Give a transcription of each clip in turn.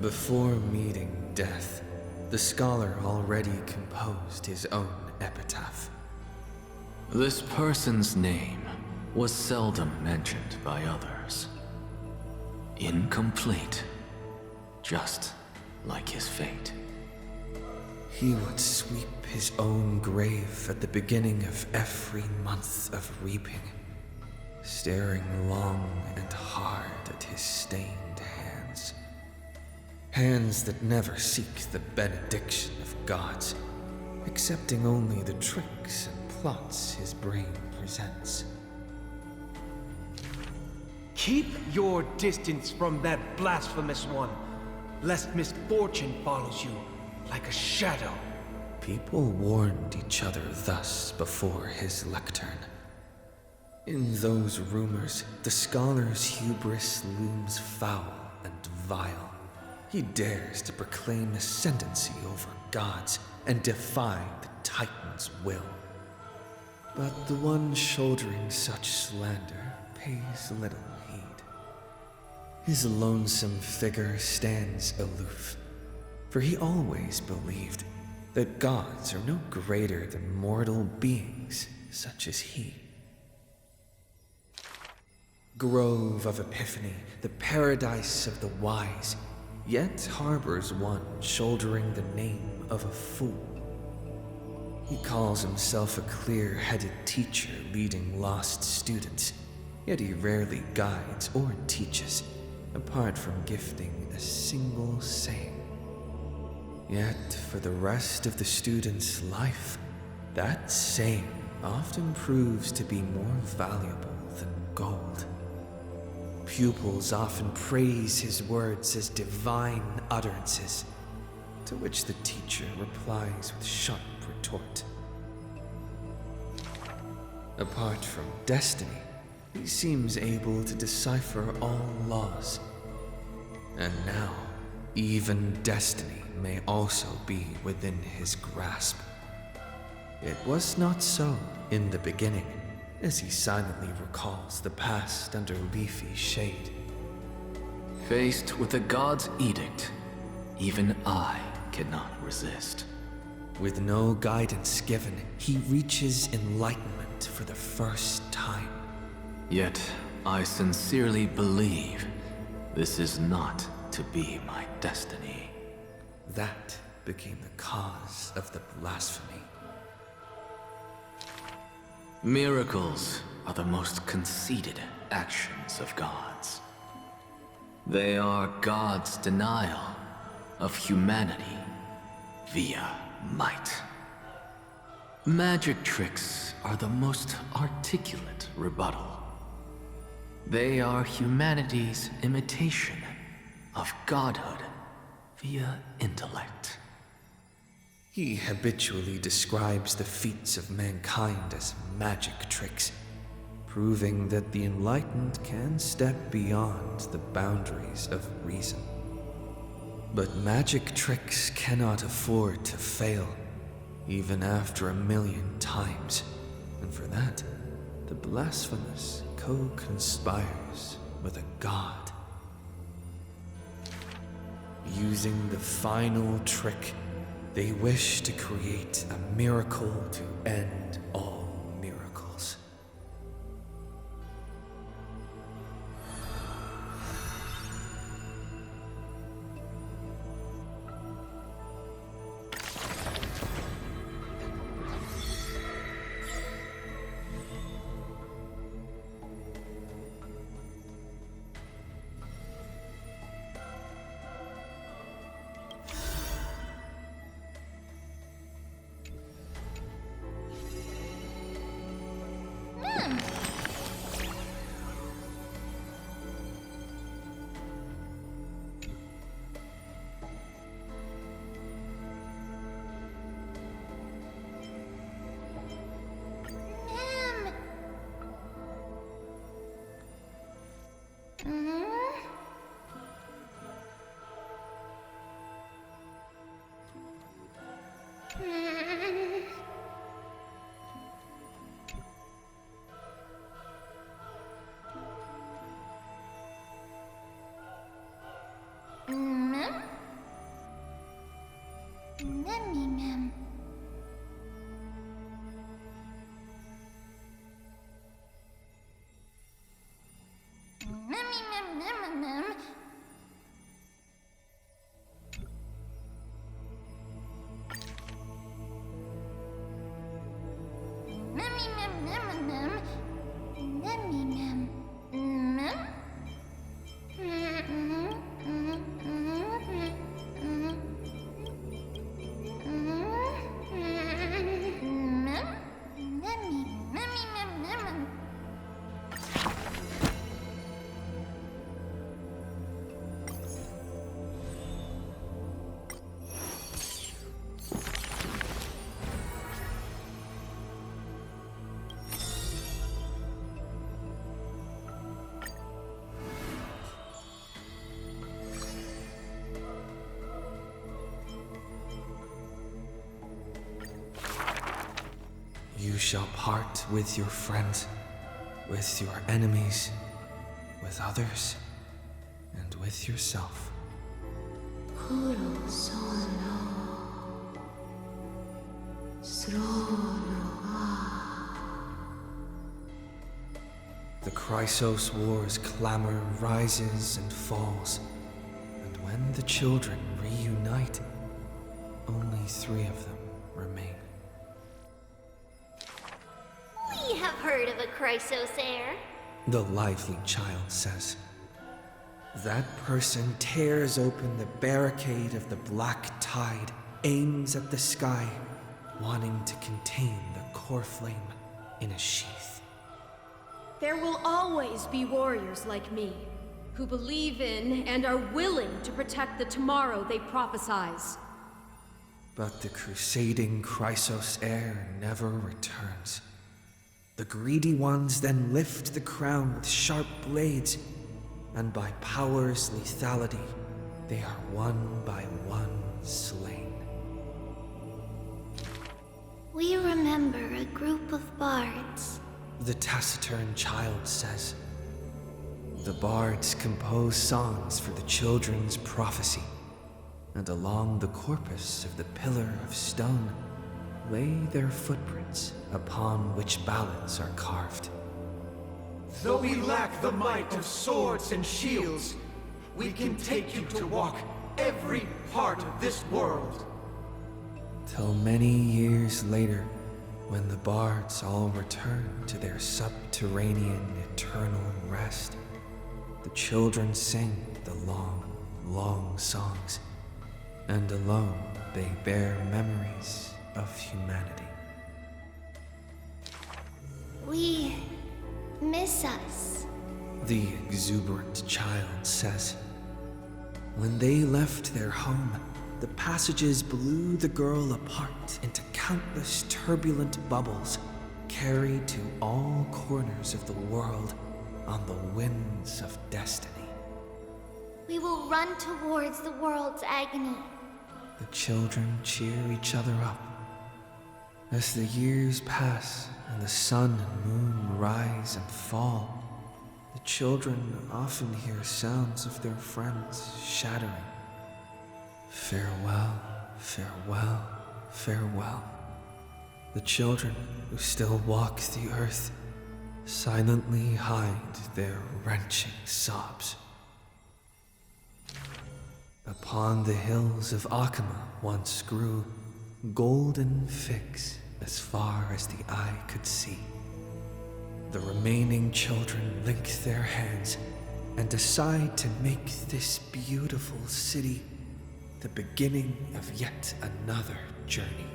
Before meeting death, the scholar already composed his own epitaph. This person's name was seldom mentioned by others. Incomplete, just like his fate. He would sweep his own grave at the beginning of every month of reaping, staring long and hard at his stained hands. Hands that never seek the benediction of gods, accepting only the tricks and plots his brain presents. Keep your distance from that blasphemous one, lest misfortune follows you like a shadow. People warned each other thus before his lectern. In those rumors, the scholar's hubris looms foul and vile. He dares to proclaim ascendancy over gods and defy the Titan's will. But the one shouldering such slander pays little heed. His lonesome figure stands aloof, for he always believed that gods are no greater than mortal beings such as he. Grove of Epiphany, the paradise of the wise, yet harbors one shouldering the name of a fool. He calls himself a clear-headed teacher leading lost students, yet he rarely guides or teaches, apart from gifting a single saying. Yet for the rest of the student's life, that saying often proves to be more valuable than gold. Pupils often praise his words as divine utterances, to which the teacher replies with sharp retort. Apart from destiny, he seems able to decipher all laws. And now, even destiny may also be within his grasp. It was not so in the beginning, as he silently recalls the past under leafy shade. Faced with the god's edict, even I cannot resist. With no guidance given, he reaches enlightenment for the first time. Yet, I sincerely believe this is not to be my destiny. That became the cause of the blasphemy. Miracles are the most conceited actions of gods. They are God's denial of humanity via might. Magic tricks are the most articulate rebuttal. They are humanity's imitation of godhood via intellect. He habitually describes the feats of mankind as magic tricks, proving that the enlightened can step beyond the boundaries of reason. But magic tricks cannot afford to fail, even after 1,000,000 times, and for that, the blasphemous co-conspires with a god. Using the final trick, they wish to create a miracle to end all miracles. shall part with your friends, with your enemies, with others, and with yourself. The Chrysos War's clamor rises and falls, and when the children reunite, only 3 of them remain. We have heard of a Chrysos heir. The lively child says. That person tears open the barricade of the black tide, aims at the sky, wanting to contain the core flame in a sheath. There will always be warriors like me, who believe in and are willing to protect the tomorrow they prophesize. But the crusading Chrysos heir never returns. The greedy ones then lift the crown with sharp blades, and by power's lethality, they are one by one slain. We remember a group of bards. The taciturn child says. The bards compose songs for the children's prophecy, and along the corpus of the pillar of stone lay their footprints upon which ballads are carved. Though we lack the might of swords and shields, we can take you to walk every part of this world. Till many years later, when the bards all return to their subterranean eternal rest, the children sing the long, long songs, and alone they bear memories of humanity. We miss us. The exuberant child says. When they left their home, the passages blew the girl apart into countless turbulent bubbles, carried to all corners of the world on the winds of destiny. We will run towards the world's agony. The children cheer each other up. As the years pass and the sun and moon rise and fall, the children often hear sounds of their friends shattering. Farewell, farewell, farewell. The children who still walk the earth silently hide their wrenching sobs. Upon the hills of Akama once grew golden figs as far as the eye could see. The remaining children link their hands and decide to make this beautiful city the beginning of yet another journey.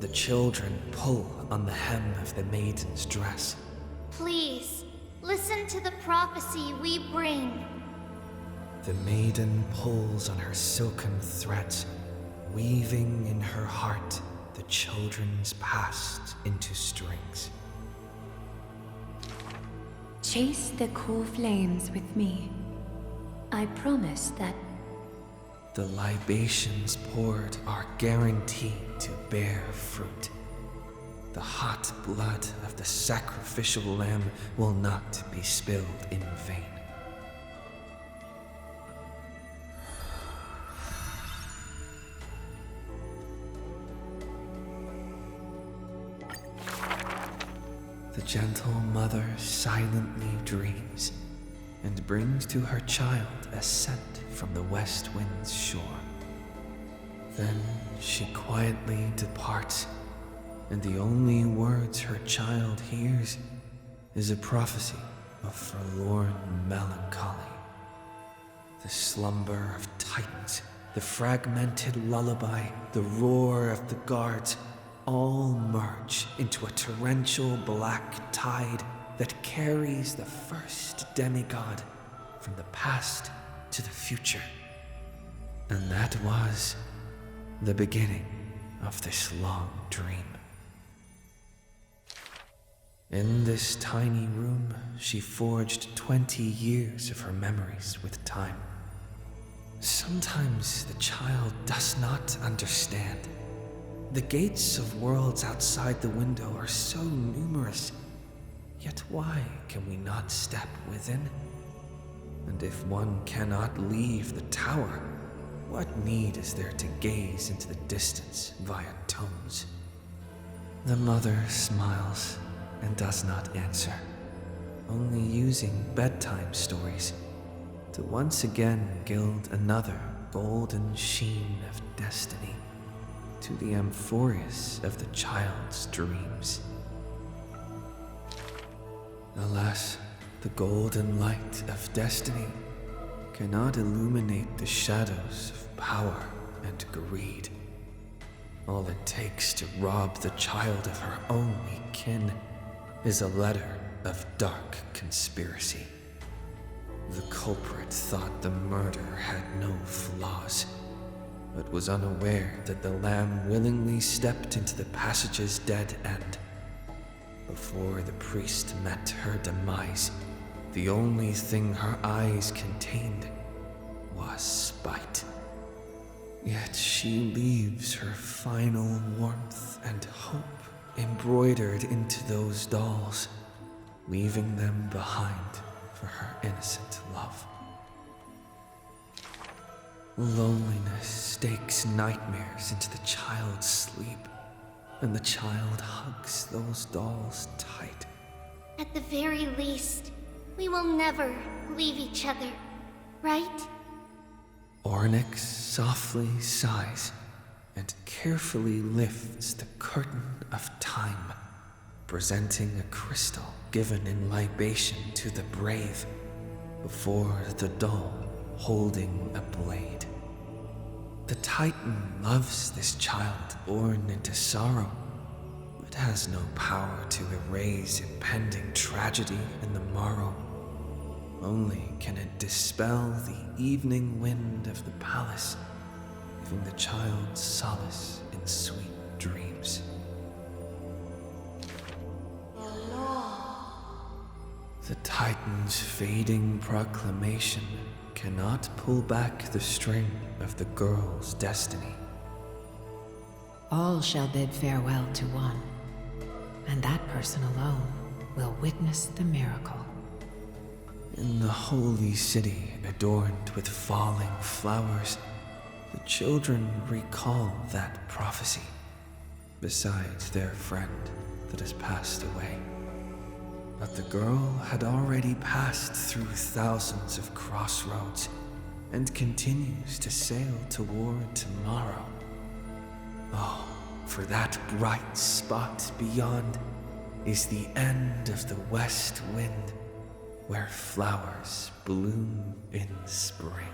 The children pull on the hem of the maiden's dress. Please, listen to the prophecy we bring. The maiden pulls on her silken threads, weaving in her heart the children's past into strings. Chase the core flames with me. I promise that The libations poured are guaranteed to bear fruit. The hot blood of the sacrificial lamb will not be spilled in vain. The gentle mother silently dreams and brings to her child a scent from the west wind's shore. Then she quietly departs, and the only words her child hears is a prophecy of forlorn melancholy. The slumber of titans, the fragmented lullaby, the roar of the guards, all merge into a torrential black tide that carries the first demigod from the past to the future. And that was the beginning of this long dream. In this tiny room, she forged 20 years of her memories with time. Sometimes the child does not understand, The gates of worlds outside the window are so numerous, yet why can we not step within? And if one cannot leave the tower, what need is there to gaze into the distance via tones? The mother smiles and does not answer, only using bedtime stories to once again gild another golden sheen of destiny to the amphorius of the child's dreams. Alas, the golden light of destiny cannot illuminate the shadows of power and greed. All it takes to rob the child of her only kin is a letter of dark conspiracy. The culprit thought the murder had no flaws, but was unaware that the lamb willingly stepped into the passage's dead end. Before the priest met her demise, the only thing her eyes contained was spite. Yet she leaves her final warmth and hope embroidered into those dolls, leaving them behind for her innocent love. Loneliness stakes nightmares into the child's sleep, and the child hugs those dolls tight. At the very least, we will never leave each other, right? Ornyx softly sighs and carefully lifts the curtain of time, presenting a crystal given in libation to the brave, before the doll holding a blade. The Titan loves this child born into sorrow, but has no power to erase impending tragedy in the morrow. Only can it dispel the evening wind of the palace, giving the child solace in sweet dreams. The Titan's fading proclamation cannot pull back the string of the girl's destiny. All shall bid farewell to one, and that person alone will witness the miracle. In the holy city adorned with falling flowers, the children recall that prophecy, besides their friend that has passed away. But the girl had already passed through thousands of crossroads and continues to sail toward tomorrow. Oh, for that bright spot beyond is the end of the west wind, where flowers bloom in spring.